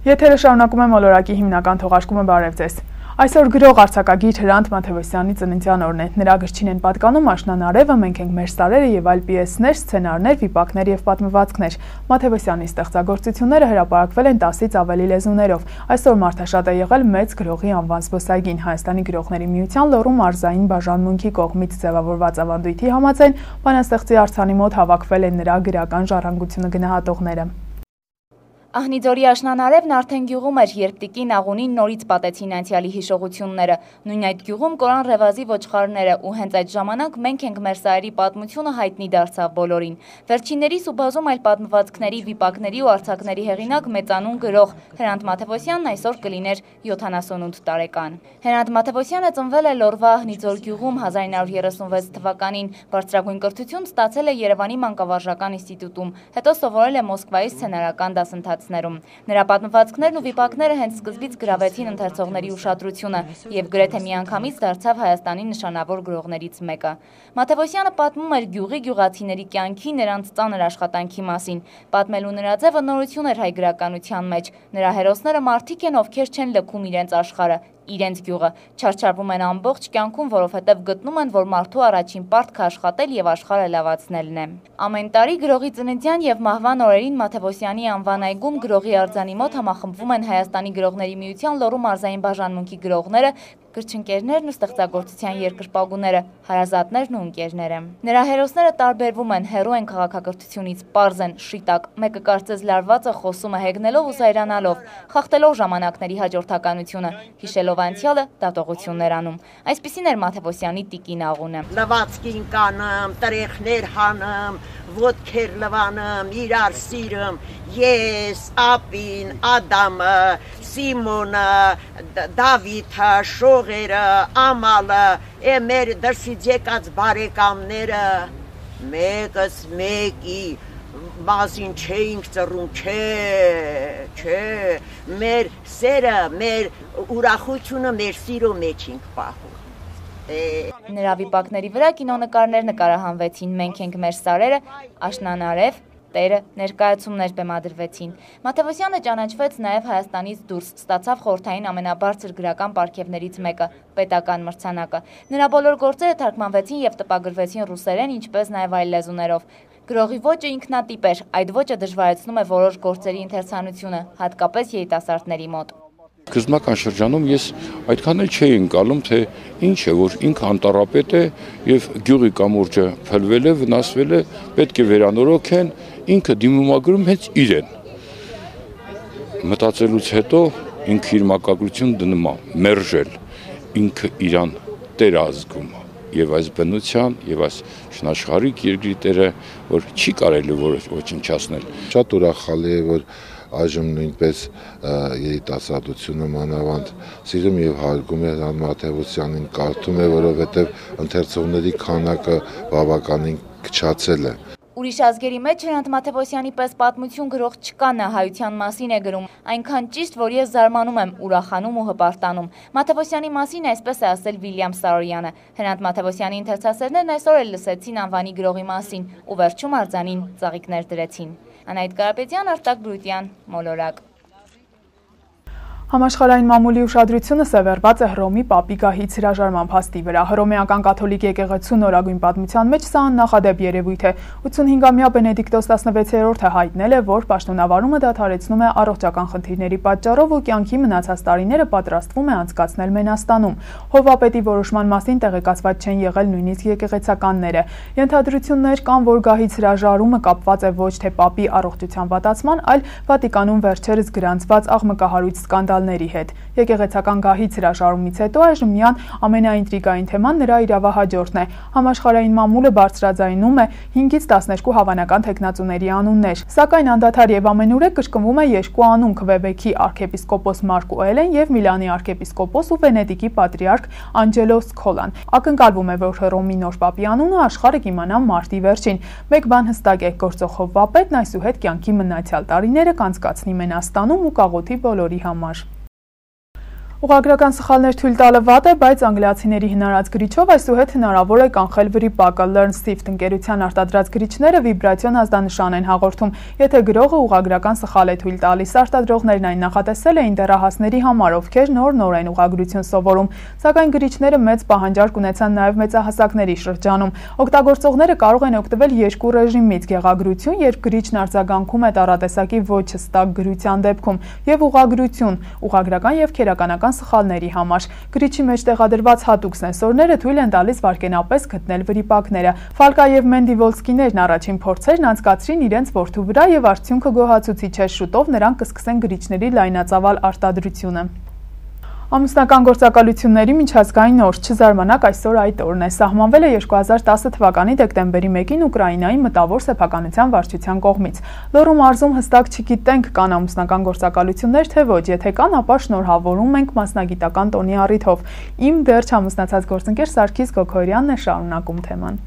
Եթերը շարունակում է մոլորակի հիմնական թողարկումը, բարև ձեզ։ Այսօր գրող արձակագիր Հրանտ Մաթևոսյանի ծննդյան օրն է։ Նրա գրչին են պատկանում Աշնան արևը, Մենք ենք մեր սարերը եւ այլ պիեսներ, սցենարներ, վիպակներ եւ պատմվածքներ։ Մաթևոսյանի ստեղծագործությունները հրապարակվել են 10-ից ավելի լեզուներով։ Այսօր մարդաշատ է եղել մեծ գրողի անվան զբոսայգին։ Հայաստանի գրողների միության Լոռու մարզային բաժանմունքի կողմից ձևավորված ավանդույթի համաձայն բանաստեղծի արձանի մոտ հավաքվել են նրա գրական ժառանգությունը գնահատողները։ Ահնիձորի Աշնան արևն արդեն գյուղում էր, երբ Տիկին Աղունին նորից պատեցին անցյալի հիշողությունները։ Նույն այդ գյուղում կորան Ռևազի ոչխարները, ու հենց այդ ժամանակ Մենք ենք մեր սարերի պատմությունը հայտնի դարձավ բոլորին։ Վերջիններիս ու բազում այլ պատմվածքների, վիպակների ու արձակների հեղինակ մեծանուն գրող Հրանտ Մաթևոսյանն այսօր կլիներ 78 տարեկան։ Հրանտ Մաթևոսյանը ծնվել է Լոռվա Ահնիձոր գյուղում 1936 թվականին, բարձրագույն կրթություն ստացել է Երևանի մանկավարժական ինստիտուտում, հետո սովորել է Մոսկվայի սցենարական դասընթացներում։ Նրա պատմվածքներն ու վիպակները հենց սկզբից գրավեցին ընթերցողների ուշադրությունը եւ գրեթե միանգամից դարձավ Հայաստանի նշանավոր գրողներից մեկը։ Մաթևոսյանը պատմում էր գյուղի գյուղացիների կյանքի, նրանց ծանր աշխատանքի մասին։ Պատմելու նրա ձևը նորություն էր հայ գրականության մեջ։ Նրա հերոսները մարդիկ են, ովքեր չեն լքում իրենց աշխարհը, իրենց գյուղը, չարչարվում են ամբողջ կյանքում, որովհետև գտնում են, որ մարդու առաջին պարտքը աշխատել եւ աշխարհը լավացնելն է։ Ամեն տարի գրողի ծննդյան եւ մահվան օրերին Մաթևոսյանի անվան այգում գրողի արձանի մոտ համախմբվում են Հայաստանի գրողների միության Լոռու մարզային բաժանմունքի գրողները, գրչընկերներն ու ստեղծագործության երկրպագուները, հարազատներն ու ընկերները։ Նրա հերոսները տարբերվում են, հեռու են քաղաքակրթությունից, պարզ են, շիտակ, մեկը կարծես լարված է, խոսում է հեգնելով ու զայրանալով, խախտելով ժամանակների հաջորդականությունը, հիշելով անցյալը, դատողություններ անում։ Այսպիսին էր Մաթևոսյանի Տիկին Աղունը։ Լվացքին կանեմ, տրեխներ հանեմ, ոտքեր լվանեմ, իրար սիրեմ, ես, Ապին, Ադամը, Սիմոնը, Դավիթը, Շողերը, Ամալը, մեր դրսից եկած բարեկամները, մեկս մեկի մասին չէինք ծռում, չէ, մեր սերը, մեր ուրախությունը մեր սիրո մեջ ենք պահում։ Նրա վիպակների վրա կինոնկարներ նկարահանվեցին, Մենք ենք մեր սարերը, Աշնան արև, Տերը, ներկայացումներ բեմադրվեցին։ Մաթևոսյանը ճանաչվեց նաև Հայաստանից դուրս, ստացավ խորհրդային ամենաբարձր գրական պարգևներից մեկը՝ պետական մրցանակը։ Նրա բոլոր գործերը թարգմանվեցին եւ տպագրվեցին ռուսերեն, ինչպես նաև այլ լեզուներով։ Գրողի ոճը ինքնատիպ էր, այդ ոճը դժվարեցնում է որոշ գործերի ընթերցանությունը, հատկապես երիտասարդների մոտ։ Սկզբնական շրջանում ես այդքան էլ չէի ընկալում, թե ինչ է, որ ինքը անտառապետ է եւ գյուղի կամուրջը փլվել է, վնասվել է, պետք է վերանորոգեն, ինքը դիմումագրում հենց իրեն։ Մտածելուց հետո ինքը իր մակագրություն դնում է մերժել, ինքը իրան տեր ազգում եւ այս բնության եւ այս շնաշխարհիկ երկրի տերը, որ չի կարելի ոչնչացնել։ Շատ ուրախալի է, որ այժմ նույնպես երիտասարդությունը մանավանդ սիրում եւ հարգում է Հրանտ Մաթևոսյանին, կարդում է, որովհետեւ ընթերցողների քանակը բավականին քչացել է։ Ուրիշ ազգերի մեջ Հրանտ Մաթևոսյանի պես պատմություն գրող չկա, նա հայության մասին է գրում, այնքան ճիշտ, որ ես զարմանում եմ, ուրախանում ու հպարտանում։ Մաթևոսյանի մասին այսպես է ասել Վիլյամ Սարոյանը։ Հրանտ Մաթևոսյանի ընթերցասերներն այսօր էլ լսեցին անվանի գրողի մասին ու վերջում արձանին ծաղիկներ դրեցին։ Անահիտ Կարապետյան, Արտակ Բրուտյան, Մոլորակ։ Համաշխարհային մամուլի ուշադրությունը սևեռված է Հռոմի Պապի գահից հրաժարման փաստի վրա։ Հռոմեական կաթոլիկ եկեղեցու նորագույն պատմության մեջ սա աննախադեպ երևույթ է։ 85-ամյա Բենեդիկտոս 16-րդը հայտնել է, որ պաշտոնավարումը դադարեցնում է առողջական խնդիրների պատճառով ու կյանքի մնացած տարիները պատրաստվում է անցկացնել Մենաստանում։ Հովվապետի որոշման մասին տեղեկացված չեն եղել նույնիսկ եկեղեցականները։ Ենթադրություններ կան, որ գահից հրաժարումը կապված է ոչ թե Պապի առողջության վատացման, այլ Վատիկանում վերջերս գրանցված աղմկահարույց սկանդալների հետ։ Եկեղեցական գահից հրաժարումից հետո այժմյան ամենաինտրիգային թեման նրա իրավահաջորդն է։ Համաշխարհային մամուլը բարձրաձայնում է 5-ից 12 հավանական թեկնածուների անուններ, սակայն անդադար եւ ամենուրեք կրկնվում է երկու անուն՝ Քվեբեքի arczepiskopos Mark Oelen եւ Միլանի arczepiskopos ու Վենետիկի պատրիարք Անգելո Սկոլան։ Ակնկալվում է, որ Հռոմի նոր Պապի անունը աշխարհը կիմանա մարտի վերջին։ Մեկ բան հստակ է, գործող Հովվապետն այսուհետ կյանքի մնացյալ տարիները կանցկացնի Մենաստանում ու կաղոթի բոլորի համար։ Ուղղագրական սխալներ թույլ տալը վատ է, բայց անգլիացիների հնարած գրիչով այսուհետ հնարավոր է կանխել վրիպակը։ LearnSwift ընկերության արտադրած գրիչները վիբրացիոն ազդանշան են հաղորդում, եթե գրողը ուղղագրական սխալ է թույլ տալիս։ Արտադրողներն այն նախատեսել էին դեռահասների համար, ովքեր նոր են ուղղագրություն սովորում, սակայն գրիչները մեծ պահանջարկ ունեցան նաև մեծահասակների շրջանում։ Օգտագործողները կարող են օգտվել երկու ռեժիմից՝ գեղագրություն, երբ գրիչն արձագանքում է տառատեսակի ոչ հստակ գրության դեպքում, եւ ուղղագրություն, ուղղագրական եւ քերականական սխալների համար։ Գրիչի մեջ տեղադրված հատուկ սենսորները թույլ են տալիս վայրկենապես գտնել վրիպակները։ Ֆալկա եւ Մենդի Վոլսկիներն առաջին փորձերն անցկացրին իրենց որդու վրա եւ արդյունքը գոհացուցիչ է։ Շուտով նրանք կսկսեն գրիչների լայնածավալ արտադրությունը։ Ամուսնական գործակալությունների միջազգային օր, չզարմանաք այսօր այդ օրն է, սահմանվել է 2010 թվականի դեկտեմբերի 1-ին Ուկրաինայի մտավոր սեփականության վարչության կողմից։ Լոռու մարզում հստակ չգիտենք կան ամուսնական գործակալություններ, թե ոչ, եթե կան, ապա շնորհավորում ենք մասնագիտական տոնի առիթով։ Իմ դեռ չամուսնացած գործընկեր Սարգիս Գոքորյանն է շարունակում թեման։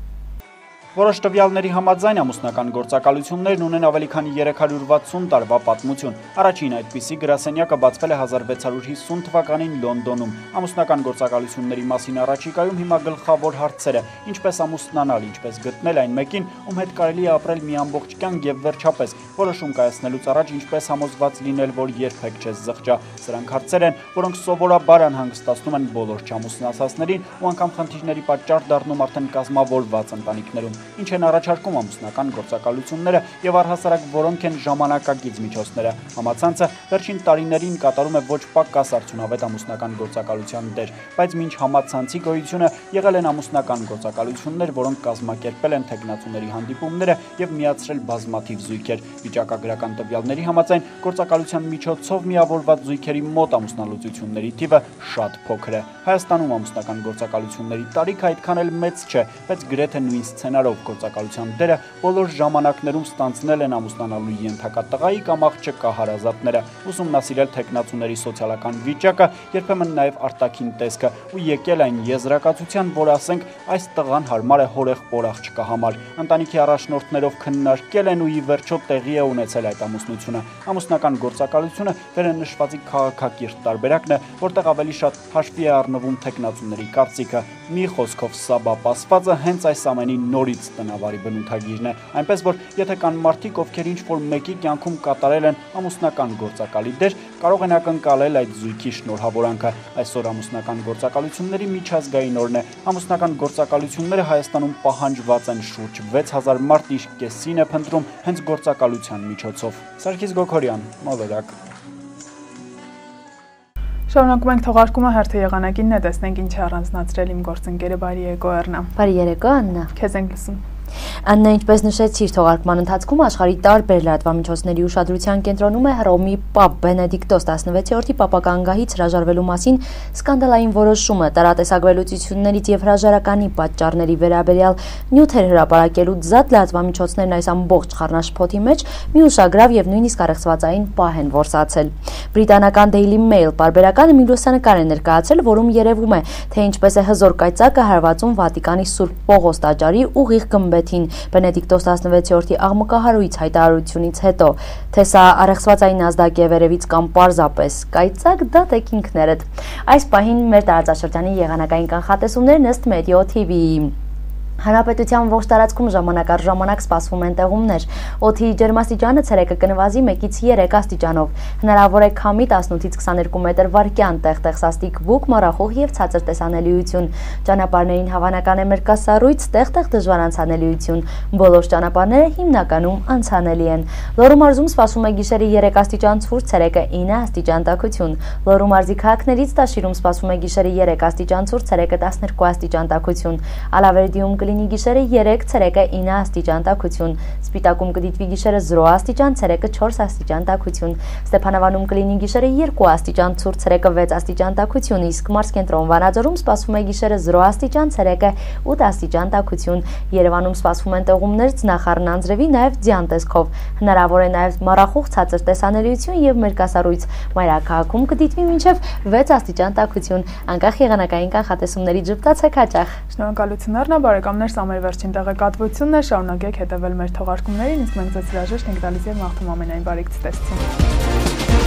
Որոշ տվյալների համաձայն ամուսնական գործակալություններն ունեն ավելի քան 360 տարվա պատմություն։ Առաջին այդպիսի գրասենյակը բացվել է 1650 թվականին Լոնդոնում։ Ամուսնական գործակալությունների մասին առաջիկայում հիմա գլխավոր հարցերը՝ ինչպես ամուսնանալ, ինչպես գտնել այն մեկին, ում հետ կարելի է ապրել մի ամբողջ կյանք եւ վերջապես որոշում կայացնելուց առաջ ինչպես համոզված լինել, որ երբեք չես զղջա։ Սրանք հարցեր են, որոնք սովորաբար անհանգստացնում են բոլոր չամուսնացածներին ու անգամ խնդիրների պատճառ դառնում արդեն կազմավորված ընտանիքներում։ Ինչ են առաջարկում ամուսնական գործակալությունները եւ առհասարակ որոնք են ժամանակակից միջոցները։ Համացանցը վերջին տարիներին կատարում է ոչ պակաս արդյունավետ ամուսնական գործակալության դեր, բայց մինչ համացանցի գոյությունը եղել են ամուսնական գործակալություններ, որոնք կազմակերպել են թեկնածուների հանդիպումները եւ միացրել բազմաթիվ զույգեր։ Վիճակագրական տվյալների համաձայն գործակալության միջոցով միավորված զույգերի մոտ ամուսնալուծությունների թիվը շատ փոքր է։ Հայաստանում ամուսնական գործակալությունների տարիքը այդքան էլ մեծ չէ, բայց գրեթե նույն սցենարով գործակալության դերը բոլոր ժամանակներում ստանձնել են ամուսնանալու ենթակա տղայի կամ աղջկա հարազատները, ուսումնասիրել թեկնածուների սոցիալական վիճակը, երբեմն նաև արտաքին տեսքը ու եկել այն եզրակացության, որ ասենք այս տղան հարմար է հորեղբոր աղջկա համար։ Ընտանիքի առաջնորդներով քննարկել են ու ի վերջո տեղի է ունեցել այդ ամուսնությունը։ Ամուսնական գործակալությունը վերնշվածի քաղաքակիրթ տարբերակն է, որտեղ ավելի շատ հաշվի է առնվում թեկնածուների կարծիքը։ Մի խոսքով սա բապասվածը հենց այս ամենի նորից տնավարի բնութագիրն է, այնպես որ եթե կան մարդիկ, ովքեր ինչ-որ մեկի կյանքում կատարել են ամուսնական գործակալի դեր, կարող են ակնկալել այդ զույգի շնորհավորանքը։ Այսօր ամուսնական գործակալությունների միջազգային օրն է։ Ամուսնական գործակալությունները Հայաստանում պահանջված են, շուրջ 6000 մարդ իր կեսին է փնտրում հենց գործակալության միջոցով։ Սարգիս Գոքորյան, Մոլորակ։ Շարունակում ենք թողարկումը հերթի եղանակինն է, տեսնենք ինչ է առանձնացրել իմ գործընկերը բարի երեկո Էռնա։ Բարի երեկո Աննա։ Քեզ ենք լսում։ Աննա, ինչպես նշեցիր, թողարկման ընթացքում աշխարհի տարբեր լրատվամիջոցների ուշադրության կենտրոնում է Հռոմի Պապ Բենեդիկտոս 16-րդի պապականգահից հրաժարվելու մասին սկանդալային որոշումը, տարատեսակվելուծություններից եւ հրաժարականի պատճառների վերաբերյալ նյութեր հրապարակելուց զատ լրատվամիջոցներն այս ամբողջ խառնաշփոթի մեջ մի ուշագրավ եւ նույնիսկ առեղծվածային պահ են որսացել։ Բրիտանական Daily Mail պարբերականը մի լուսանկար է ներկայացրել, որում երևում է, թե ինչպես է հզոր կայծակը հարվածում Վատիկանի Սուրբ Պողոս տաճարի ուղիղ գմբեթին Բենեդիկտոս 16-րդի աղմկահարույց հայտարարությունից հետո, թե սա առեղծվածային ազդակ է վերևից կամ պարզապես կայծակ, դա տեք ինքներդ։ Այս պահին մեր տարածաշրջանի եղանակային կանխատեսումներն ըստ Meteo TV-ի։ Հանրապետության ողջ տարածքում ժամանակ առ ժամանակ սպասվում են տեղումներ։ Օդի ջերմաստիճանը ցերեկը կնվազի 1-ից 3 աստիճանով։ Հնարավոր է քամի 18-ից 22 մետր վարկյան, տեղ-տեղ սաստիկ բուք, մառախուղ եւ ցածր տեսանելիություն։ Ճանապարհներին հավանական է մերկասառույց, տեղ-տեղ դժվար անցանելիություն։ Բոլոր ճանապարհները հիմնականում անցանելի են։ Լոռու մարզում սպասվում է գիշերը 3 աստիճան ցուրտ, ցերեկը 9 աստիճան տաքություն։ Լոռու մարզի քաղաքներից Տաշիրում սպասվում է գիշերը 3 աստիճան ցուրտ, ցերեկը 12 աստիճան տաքություն։ Ալավերդիում կլինի գիշերը 3, ցերեկը 9 աստիճան տաքություն։ Սպիտակում կդիտվի գիշերը 0 աստիճան, ցերեկը 4 աստիճան տաքություն։ Ստեփանավանում կլինի գիշերը 2 աստիճան ցուրտ, ցերեկը 6 աստիճան տաքություն, իսկ մարզկենտրոն Վանաձորում սպասվում է գիշերը 0 աստիճան, ցերեկը 8 աստիճան տաքություն։ Երևանում սպասվում են տեղումներ ձնախառն անձրևի, նաև ձյան տեսքով։ Հնարավոր է նաև մառախուղ, ցածր տեսանելիություն եւ մերկասառույց։ Մայրաքաղաքում կդիտվի մինչեւ 6 աստիճան տաքություն։ Անկախ եղանակային կանխատեսումների ճպտացեք հաճախ։ Շնորհակալություն Էռնա, բարեկամներ, սա մեր վերջին տեղեկատվությունն է, շարունակեք հետևել մեր թողարկումներին, իսկ մենք ձեզ հրաժեշտ ենք տալիս եւ մաղթում ամենայն բարիք ցտեսություն։